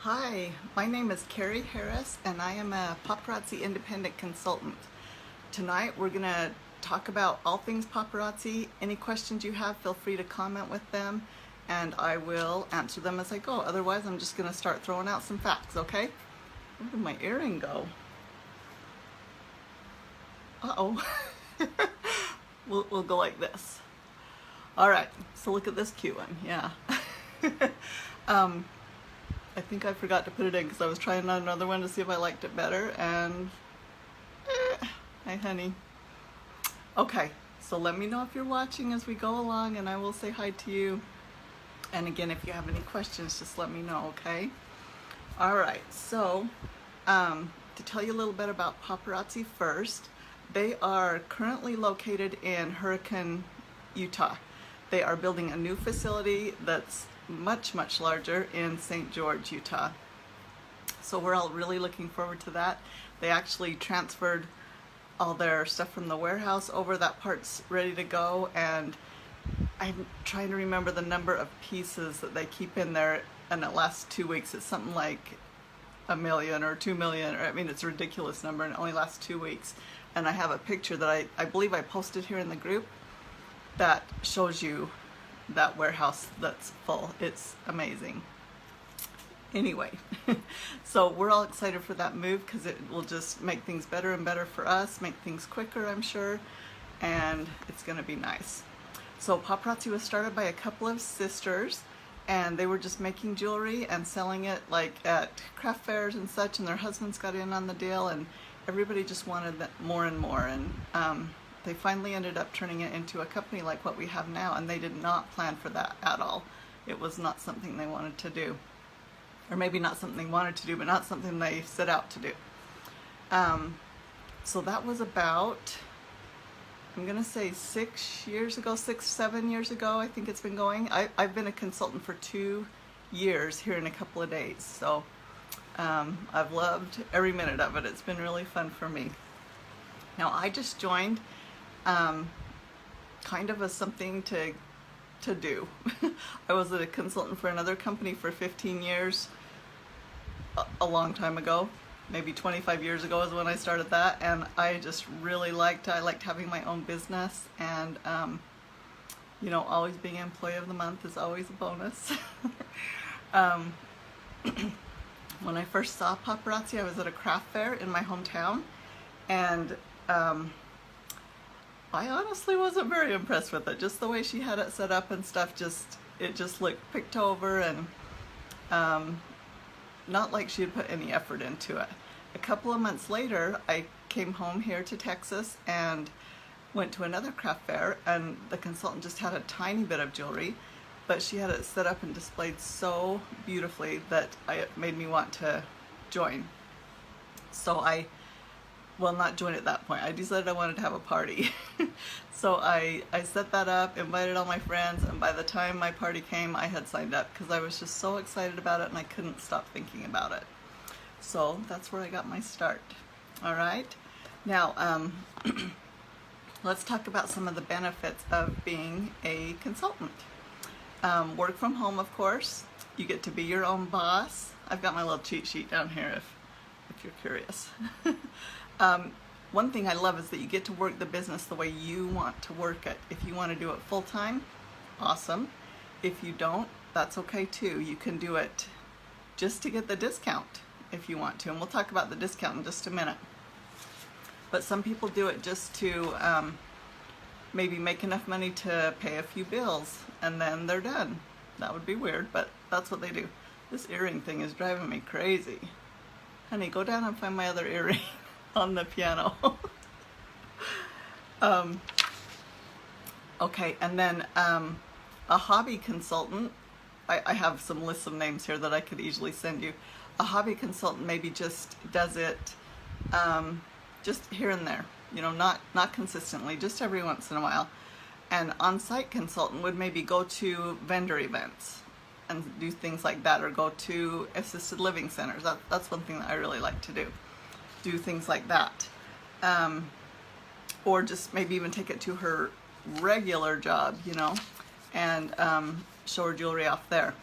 Hi, my name is Kari and I am a paparazzi independent consultant. Tonight we're going to talk about all things paparazzi. Any questions you have, feel free to comment with them and I will answer them as I go. Otherwise, I'm just going to start throwing out some facts, okay? Where did my earring go? Uh-oh. We'll go like this. All right, so look at this cute one, yeah. I think I forgot to put it in because I was trying on another one to see if I liked it better, and hi honey. Okay, so let me know if you're watching as we go along and I will say hi to you. And again, if you have any questions, just let me know, okay? All right, so to tell you a little bit about Paparazzi first, they are currently located in Hurricane, Utah. They are building a new facility that's much larger in St. George, Utah. So we're all really looking forward to that. They actually transferred all their stuff from the warehouse over. That part's ready to go, and I'm trying to remember the number of pieces that they keep in there, and it lasts 2 weeks. It's something like 1 million or 2 million, or I mean, it's a ridiculous number, and it only lasts 2 weeks. And I have a picture that I believe I posted here in the group that shows you that warehouse that's full. It's amazing. Anyway, so we're all excited for that move because it will just make things better and better for us, make things quicker, I'm sure, and it's going to be nice. So Paparazzi was started by a couple of sisters, and they were just making jewelry and selling it like at craft fairs and such, and their husbands got in on the deal, and everybody just wanted more and more, and they finally ended up turning it into a company like what we have now, and they did not plan for that at all. It was not something they wanted to do. Or maybe not something they wanted to do, but not something they set out to do. So that was about, I'm going to say 6 years ago, 7 years ago, I think it's been going. I've been a consultant for 2 years here in a couple of days. So I've loved every minute of it. It's been really fun for me. Now I just joined kind of as something to do. I was a consultant for another company for 15 years, a long time ago, maybe 25 years ago is when I started that, and I just really liked having my own business, and you know, always being Employee of the Month is always a bonus. When I first saw Paparazzi, I was at a craft fair in my hometown, and I honestly wasn't very impressed with it. Just the way she had it set up and stuff, it just looked picked over, and not like she had put any effort into it. A couple of months later, I came home here to Texas and went to another craft fair, and the consultant just had a tiny bit of jewelry, but she had it set up and displayed so beautifully that it made me want to join. So well, not join at that point. I decided I wanted to have a party. So I set that up, invited all my friends, and by the time my party came, I had signed up because I was just so excited about it and I couldn't stop thinking about it. So that's where I got my start. All right. Now, let's talk about some of the benefits of being a consultant. Work from home, of course. You get to be your own boss. I've got my little cheat sheet down here if you're curious. One thing I love is that you get to work the business the way you want to work it. If you want to do it full-time, awesome. If you don't, that's okay too. You can do it just to get the discount if you want to, and we'll talk about the discount in just a minute. But some people do it just to maybe make enough money to pay a few bills, and then they're done. That would be weird, but that's what they do. This earring thing is driving me crazy. Honey, go down and find my other earring on the piano. Okay, and then a hobby consultant, I have some lists of names here that I could easily send you. A hobby consultant maybe just does it just here and there, you know, not consistently, just every once in a while. An on-site consultant would maybe go to vendor events and do things like that, or go to assisted living centers. That's one thing that I really like to do things like that. Or just maybe even take it to her regular job, you know, and show her jewelry off there.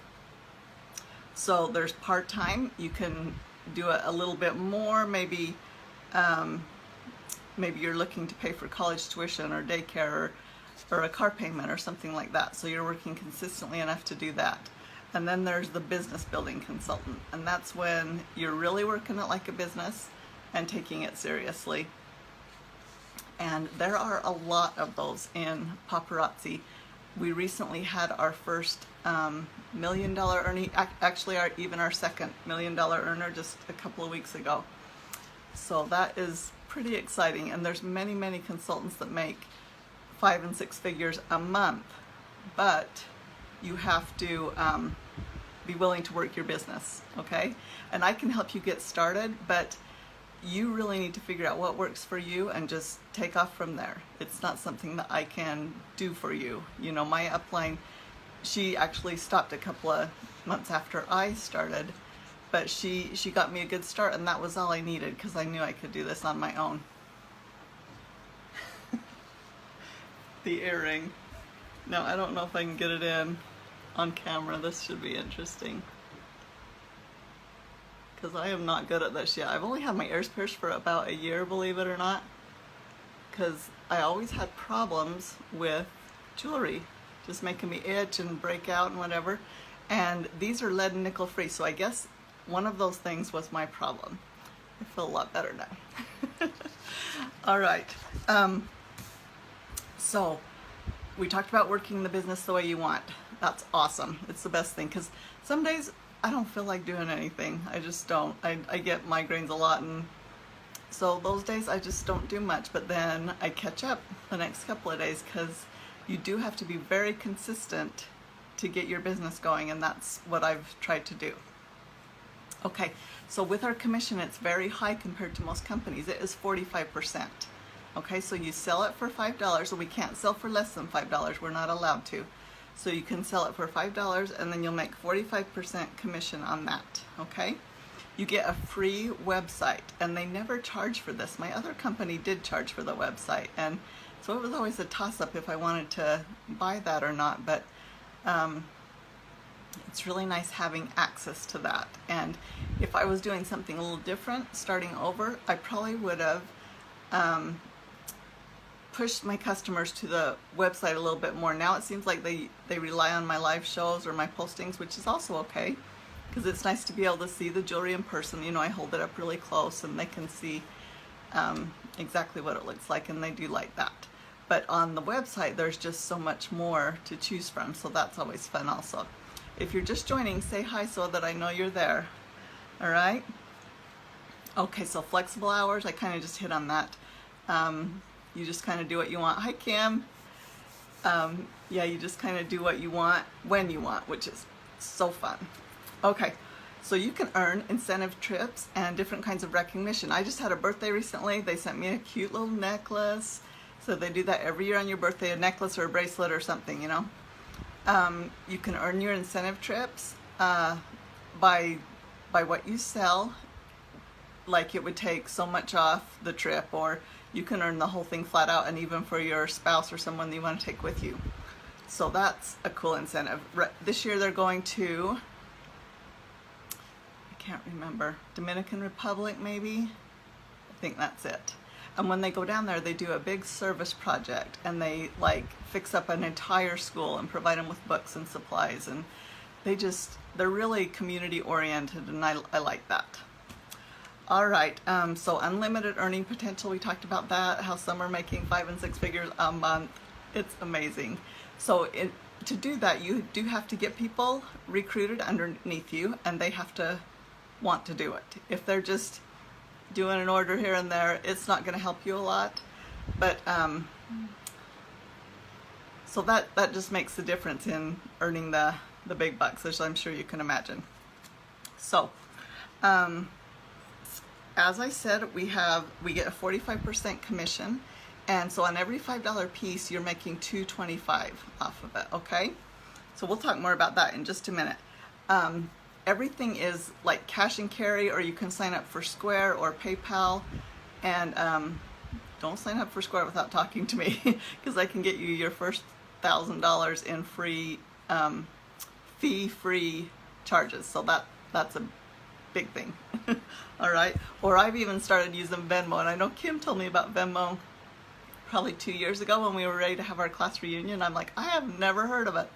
So there's part-time, you can do it a little bit more, maybe maybe you're looking to pay for college tuition or daycare or a car payment or something like that. So you're working consistently enough to do that. And then there's the business building consultant, and that's when you're really working it like a business and taking it seriously. And there are a lot of those in paparazzi. We recently had our first $1 million earning, actually even our second $1 million earner just a couple of weeks ago. So that is pretty exciting, and there's many consultants that make 5 and 6 figures a month, but you have to be willing to work your business, okay? And I can help you get started, but you really need to figure out what works for you and just take off from there. It's not something that I can do for you. You know, my upline, she actually stopped a couple of months after I started, but she got me a good start, and that was all I needed because I knew I could do this on my own. The earring. No, I don't know if I can get it in on camera. This should be interesting, because I am not good at this yet. I've only had my ears pierced for about a year, believe it or not, because I always had problems with jewelry, just making me itch and break out and whatever. And these are lead and nickel free, so I guess one of those things was my problem. I feel a lot better now. All right. So we talked about working the business the way you want. That's awesome. It's the best thing, because some days I don't feel like doing anything. I just don't. I get migraines a lot, and so those days I just don't do much, but then I catch up the next couple of days, because you do have to be very consistent to get your business going, and that's what I've tried to do. Okay, so with our commission, it's very high compared to most companies. It is 45%. Okay, so you sell it for $5, so we can't sell for less than $5. We're not allowed to. So you can sell it for $5, and then you'll make 45% commission on that, okay? You get a free website, and they never charge for this. My other company did charge for the website, and so it was always a toss-up if I wanted to buy that or not, but it's really nice having access to that. And if I was doing something a little different, starting over, I probably would have pushed my customers to the website a little bit more. Now it seems like they rely on my live shows or my postings, which is also okay, because it's nice to be able to see the jewelry in person. You know, I hold it up really close and they can see exactly what it looks like, and they do like that. But on the website, there's just so much more to choose from, so that's always fun also. If you're just joining, say hi so that I know you're there. All right? Okay, so flexible hours, I kind of just hit on that. You just kind of do what you want. Hi, Kim. Yeah, you just kind of do what you want when you want, which is so fun. Okay, so you can earn incentive trips and different kinds of recognition. I just had a birthday recently. They sent me a cute little necklace. So they do that every year on your birthday, a necklace or a bracelet or something, you know. You can earn your incentive trips by what you sell. Like, it would take so much off the trip, or you can earn the whole thing flat out, and even for your spouse or someone that you want to take with you. So that's a cool incentive. This year they're going to, I can't remember, Dominican Republic maybe? I think that's it. And when they go down there, they do a big service project, and they like fix up an entire school and provide them with books and supplies, and they're really community oriented, and I like that. All right, so unlimited earning potential, we talked about that, how some are making 5 and 6 figures a month. It's amazing. So to do that, you do have to get people recruited underneath you, and they have to want to do it. If they're just doing an order here and there, it's not going to help you a lot. But so that just makes the difference in earning the big bucks, as I'm sure you can imagine. So as I said, we get a 45% commission, and so on every $5 piece, you're making $2.25 off of it. Okay, so we'll talk more about that in just a minute. Everything is like cash and carry, or you can sign up for Square or PayPal, and don't sign up for Square without talking to me, because I can get you your first $1,000 in free, fee-free charges. So that's a big thing. All right. Or I've even started using Venmo, and I know Kim told me about Venmo probably 2 years ago when we were ready to have our class reunion. I'm like, I have never heard of it.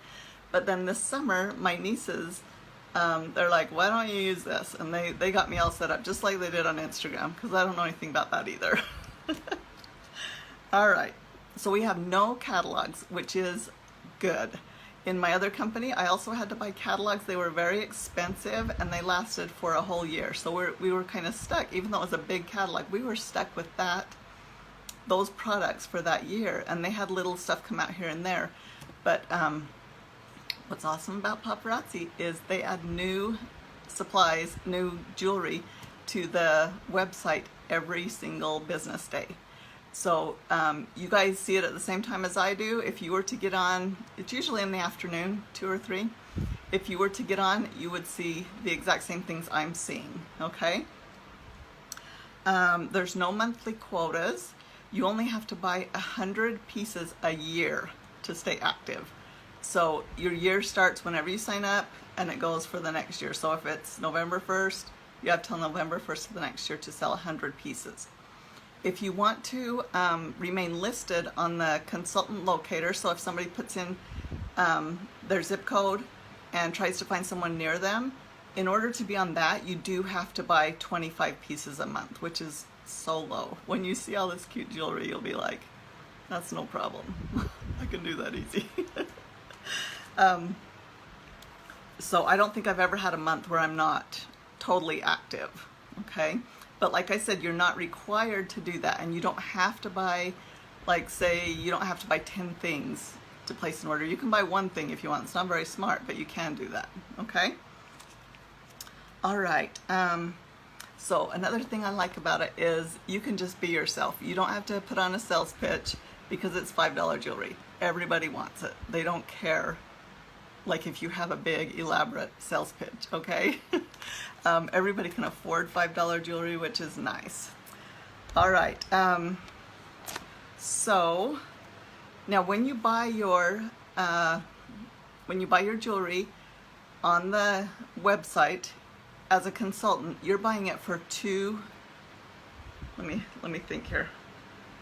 But then this summer, my nieces, they're like, why don't you use this? And they got me all set up just like they did on Instagram, because I don't know anything about that either. All right. So we have no catalogs, which is good. In my other company, I also had to buy catalogs. They were very expensive and they lasted for a whole year. So we were kind of stuck, even though it was a big catalog, we were stuck with those products for that year. And they had little stuff come out here and there. But what's awesome about Paparazzi is they add new supplies, new jewelry to the website every single business day. So you guys see it at the same time as I do. If you were to get on, it's usually in the afternoon, 2 or 3. If you were to get on, you would see the exact same things I'm seeing, okay? There's no monthly quotas. You only have to buy 100 pieces a year to stay active. So your year starts whenever you sign up and it goes for the next year. So if it's November 1st, you have till November 1st of the next year to sell 100 pieces. If you want to remain listed on the consultant locator, so if somebody puts in their zip code and tries to find someone near them, in order to be on that, you do have to buy 25 pieces a month, which is so low. When you see all this cute jewelry, you'll be like, that's no problem. I can do that easy. So I don't think I've ever had a month where I'm not totally active, okay? But like I said, you're not required to do that, and you don't have to buy, like say, you don't have to buy 10 things to place an order. You can buy one thing if you want. It's not very smart, but you can do that, okay? All right, so another thing I like about it is you can just be yourself. You don't have to put on a sales pitch because it's $5 jewelry. Everybody wants it. They don't care, like if you have a big elaborate sales pitch, okay? Everybody can afford $5 jewelry, which is nice. All right, so now when you buy your jewelry on the website as a consultant, you're buying it for let me think here.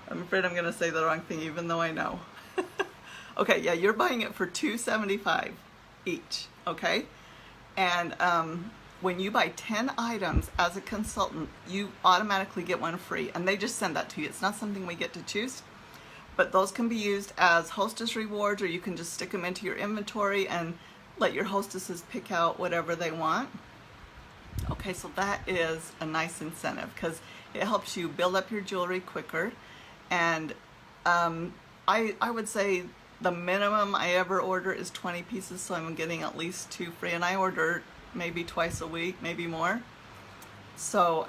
I'm afraid I'm gonna say the wrong thing even though I know. Okay, yeah, you're buying it for $275 each, okay? And when you buy 10 items as a consultant, you automatically get one free, and they just send that to you. It's not something we get to choose, but those can be used as hostess rewards, or you can just stick them into your inventory and let your hostesses pick out whatever they want. Okay, so that is a nice incentive because it helps you build up your jewelry quicker. And I would say the minimum I ever order is 20 pieces, so I'm getting at least 2 free, and I order maybe twice a week, maybe more. So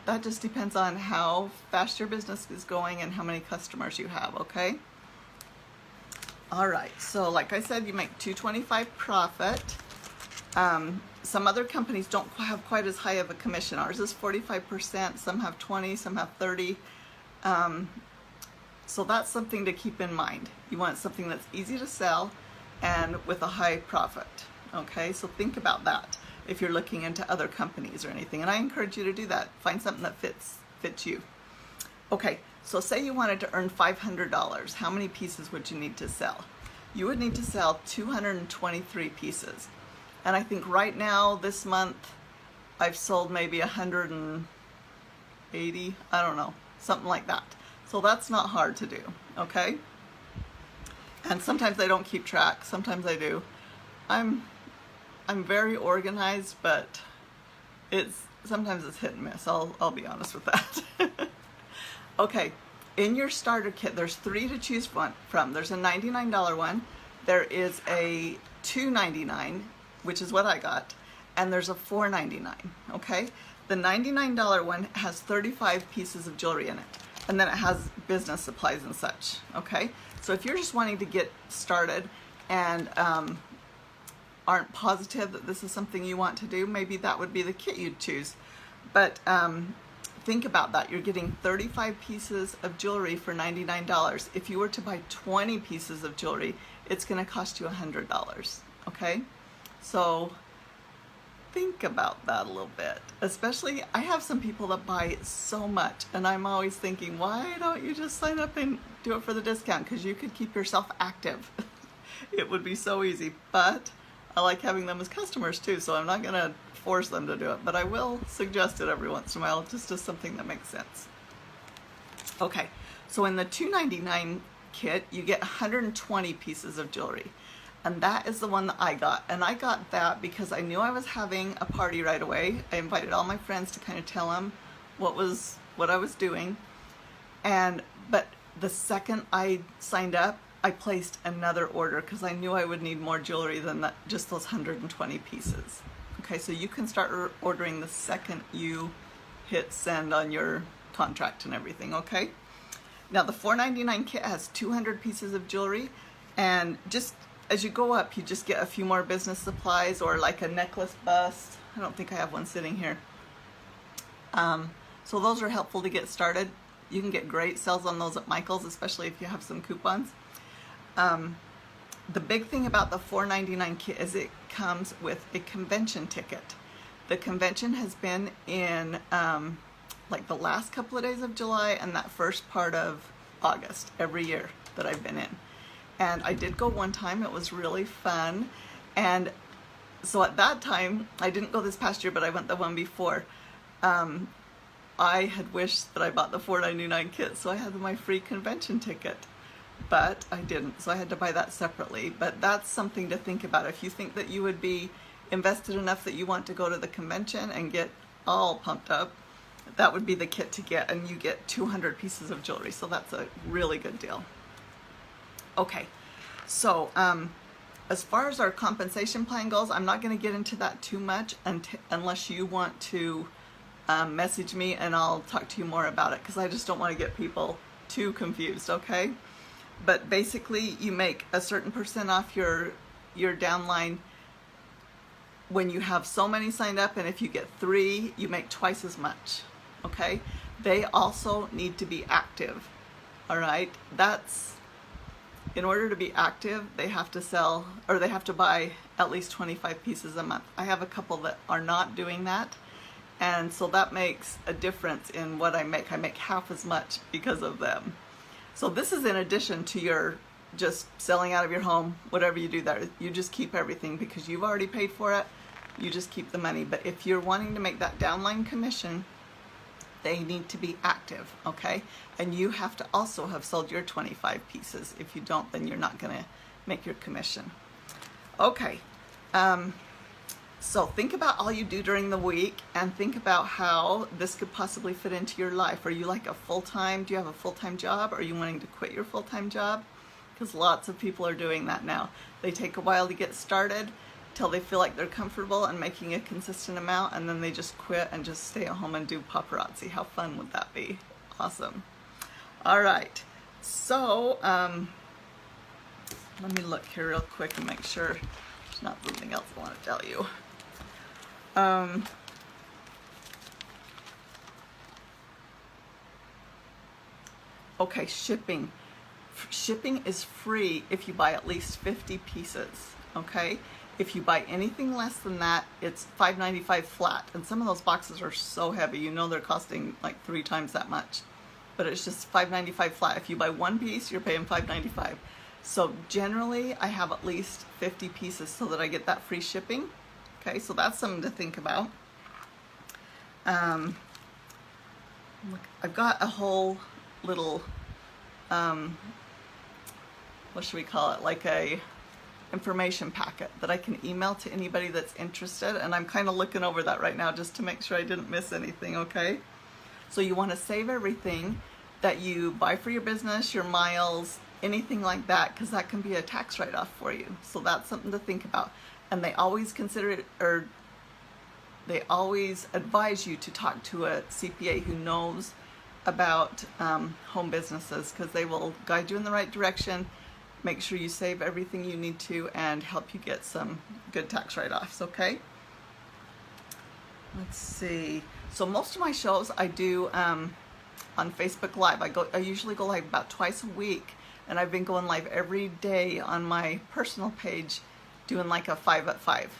that just depends on how fast your business is going and how many customers you have, okay? All right, so like I said, you make $225 profit. Some other companies don't have quite as high of a commission. Ours is 45%, some have 20, some have 30. So that's something to keep in mind. You want something that's easy to sell and with a high profit. Okay, so think about that if you're looking into other companies or anything. And I encourage you to do that. Find something that fits you. Okay, so say you wanted to earn $500. How many pieces would you need to sell? You would need to sell 223 pieces. And I think right now, this month, I've sold maybe 180, I don't know, something like that. So that's not hard to do, okay? And sometimes I don't keep track, sometimes I do. I'm very organized, but sometimes it's hit and miss. I'll be honest with that. Okay, in your starter kit, there's 3 to choose from. There's a $99 one. There is a $2.99, which is what I got, and there's a $4.99. Okay, the $99 one has 35 pieces of jewelry in it, and then it has business supplies and such. Okay, so if you're just wanting to get started and aren't positive that this is something you want to do, maybe that would be the kit you'd choose. But think about that. You're getting 35 pieces of jewelry for $99. If you were to buy 20 pieces of jewelry, it's going to cost you $100. Okay, so think about that a little bit. Especially, I have some people that buy so much, and I'm always thinking, why don't you just sign up and do it for the discount? Because you could keep yourself active. It would be so easy, but I like having them as customers too, so I'm not going to force them to do it, but I will suggest it every once in a while, just as something that makes sense. Okay, so in the $2.99 kit, you get 120 pieces of jewelry. And that is the one that I got. And I got that because I knew I was having a party right away. I invited all my friends to kind of tell them what I was doing. But the second I signed up, I placed another order because I knew I would need more jewelry than that, just those 120 pieces. Okay, so you can start ordering the second you hit send on your contract and everything, okay? Now the $4.99 kit has 200 pieces of jewelry, and just as you go up, you just get a few more business supplies or like a necklace bust. I don't think I have one sitting here. So those are helpful to get started. You can get great sales on those at Michael's, especially if you have some coupons. The big thing about the $4.99 kit is it comes with a convention ticket. The convention has been in like the last couple of days of July and that first part of August every year that I've been in. And I did go one time. It was really fun. And so at that time, I didn't go this past year, but I went the one before. I had wished that I bought the $4.99 kit, so I had my free convention ticket. But I didn't, so I had to buy that separately. But that's something to think about. If you think that you would be invested enough that you want to go to the convention and get all pumped up, that would be the kit to get. And you get 200 pieces of jewelry, so that's a really good deal. Okay, so as far as our compensation plan goes, I'm not going to get into that too much unless you want to message me and I'll talk to you more about it, because I just don't want to get people too confused, okay? But basically, you make a certain % off your downline when you have so many signed up, and if you get 3, you make twice as much, okay? They also need to be active, all right? In order to be active, they have to sell, or they have to buy at least 25 pieces a month. I have a couple that are not doing that, and so that makes a difference in what I make. I make half as much because of them. So this is in addition to your just selling out of your home, whatever you do there. You just keep everything because you've already paid for it. You just keep the money. But if you're wanting to make that downline commission, they need to be active, okay? And you have to also have sold your 25 pieces. If you don't, then you're not gonna make your commission. Okay, so think about all you do during the week and think about how this could possibly fit into your life. Are you like a full-time, do you have a full-time job? Are you wanting to quit your full-time job? Because lots of people are doing that now. They take a while to get started till they feel like they're comfortable and making a consistent amount, and then they just quit and just stay at home and do paparazzi. How fun would that be? Awesome. All right, so let me look here real quick and make sure there's not something else I want to tell you. Okay, shipping. Shipping is free if you buy at least 50 pieces, okay? If you buy anything less than that, it's $5.95 flat. And some of those boxes are so heavy, you know they're costing like 3 times that much. But it's just $5.95 flat. If you buy one piece, you're paying $5.95. So generally, I have at least 50 pieces so that I get that free shipping. Okay, so that's something to think about. Look, I've got a whole little, what should we call it? Like a information packet that I can email to anybody that's interested, and I'm kind of looking over that right now just to make sure I didn't miss anything, okay? So you want to save everything that you buy for your business, your miles, anything like that, because that can be a tax write-off for you. So that's something to think about. And they always consider it, or they always advise you to talk to a CPA who knows about home businesses, because they will guide you in the right direction, make sure you save everything you need to, and help you get some good tax write-offs, okay? Let's see. So most of my shows I do on Facebook Live. I usually go live about twice a week, and I've been going live every day on my personal page doing like a 5 at 5.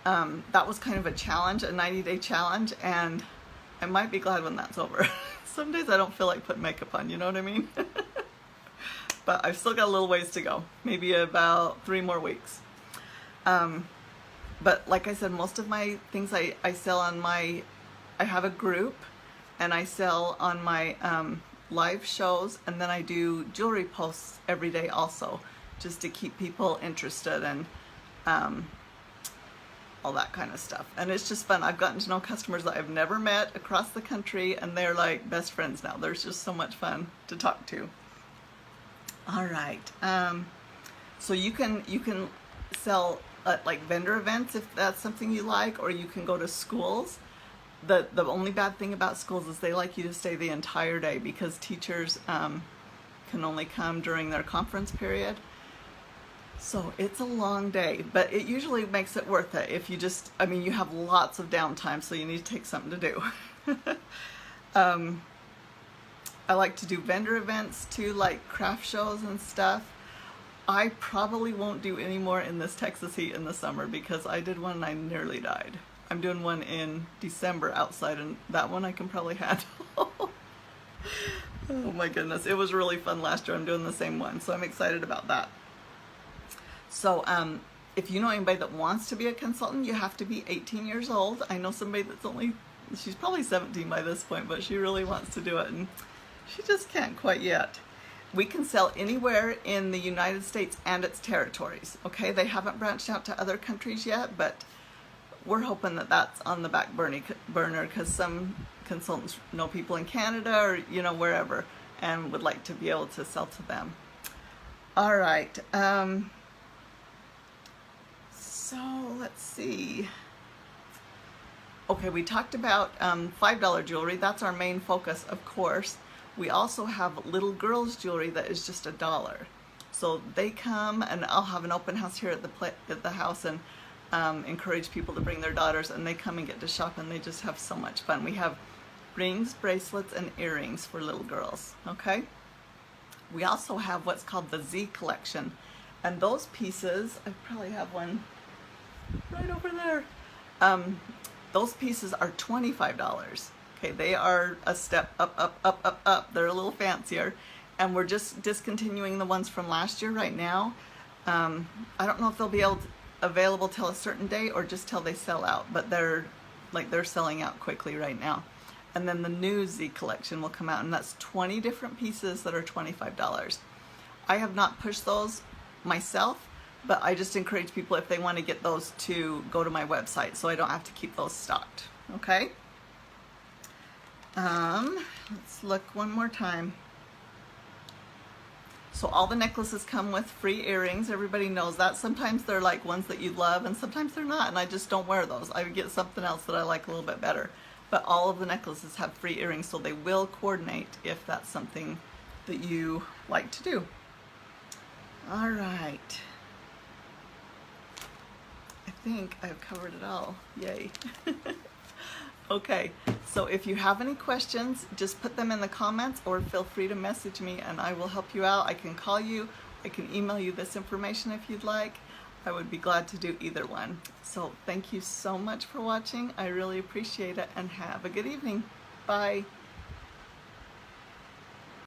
that was kind of a challenge, a 90-day challenge, and I might be glad when that's over. Some days I don't feel like putting makeup on, you know what I mean? But I've still got a little ways to go, maybe about 3 more weeks. But like I said, most of my things I sell on I have a group, and I sell on my live shows, and then I do jewelry posts every day also, just to keep people interested and all that kind of stuff. And it's just fun. I've gotten to know customers that I've never met across the country, and they're like best friends now. There's just so much fun to talk to. All right. So you can sell at like vendor events if that's something you like, or you can go to schools. The only bad thing about schools is they like you to stay the entire day, because teachers can only come during their conference period. So it's a long day, but it usually makes it worth it if you just, I mean, you have lots of downtime, so you need to take something to do. I like to do vendor events too, like craft shows and stuff. I probably won't do any more in this Texas heat in the summer, because I did one and I nearly died. I'm doing one in December outside, and that one I can probably handle. Oh my goodness, it was really fun last year. I'm doing the same one, so I'm excited about that. So if you know anybody that wants to be a consultant, you have to be 18 years old. I know somebody that's she's probably 17 by this point, but she really wants to do it, and she just can't quite yet. We can sell anywhere in the United States and its territories, okay? They haven't branched out to other countries yet, but we're hoping that that's on the back burner, because some consultants know people in Canada or, you know, wherever, and would like to be able to sell to them. All right. So let's see. Okay, we talked about $5 jewelry. That's our main focus, of course. We also have little girls' jewelry that is just $1. So they come, and I'll have an open house here at the house, and encourage people to bring their daughters, and they come and get to shop, and they just have so much fun. We have rings, bracelets, and earrings for little girls, okay? We also have what's called the Z collection, and those pieces, I probably have one right over there. Those pieces are $25. Okay, they are a step up. They're a little fancier, and we're just discontinuing the ones from last year right now. I don't know if they'll be available till a certain day or just till they sell out, but they're selling out quickly right now. And then the new Z collection will come out, and that's 20 different pieces that are $25. I have not pushed those myself, but I just encourage people, if they want to get those, to go to my website, so I don't have to keep those stocked. Okay? Let's look one more time. So all the necklaces come with free earrings. Everybody knows that. Sometimes they're like ones that you love, and sometimes they're not, and I just don't wear those. I would get something else that I like a little bit better. But all of the necklaces have free earrings, so they will coordinate if that's something that you like to do. All right. I think I've covered it all. Yay. Okay, so if you have any questions, just put them in the comments, or feel free to message me and I will help you out. I can call you, I can email you this information if you'd like. I would be glad to do either one. So thank you so much for watching. I really appreciate it, and have a good evening. Bye.